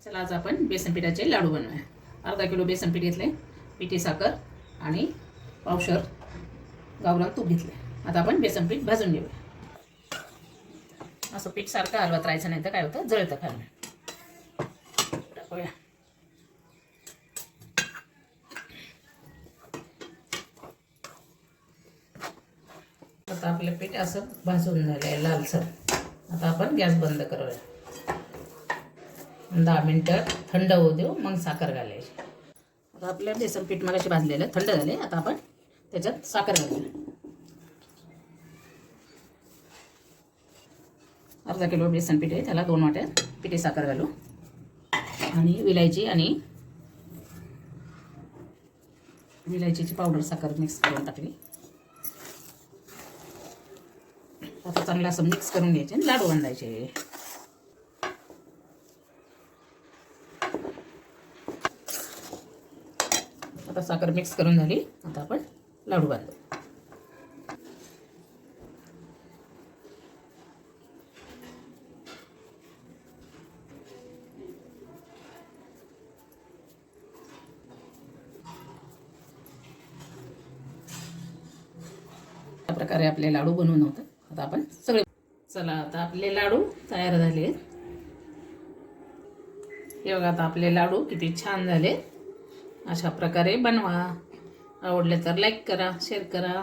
चला आज आपण बेसन पिठाचे लाडू बनवूया. अर्धा किलो बेसन पीठ घेतले, पिठी साखर आणि पावशर गावरान तूप घेतले. आता आपण बेसन पीठ भाजून घेऊया. असं पीठ सारखं हलवत राहायचं, नाही तर काय होतं, जळतं खाली. टाकूया. आता आपलं पीठ असं भाजून झालंय लालसर. आता आपण गॅस बंद करूया. 10 मिनिटं थंड होऊ देऊ, मग साखर घालायची. आता आपलं बेसन पीठ मगाशी भाजलेलं थंड झाले. आता आपण त्याच्यात साखर घालूया. अर्धा किलो बेसन पीठ आहे, त्याला 2 वाट्या पिठी साखर घालू आणि विलायचीची पावडर साखर मिक्स करून टाकली. आता चांगलं असं मिक्स करून घ्यायचे आणि लाडू बांधायचे. आता साखर मिक्स करून झाली. आता आपण लाडू बांधू. अशा प्रकारे आपले लाडू बनवून होतं. आता आपण सगळे चला, आता आपले लाडू तयार झाले. हे बघा, आता आपले लाडू किती छान झाले. अशा प्रकारे बनवा. आवडले तर लाईक करा, शेअर करा.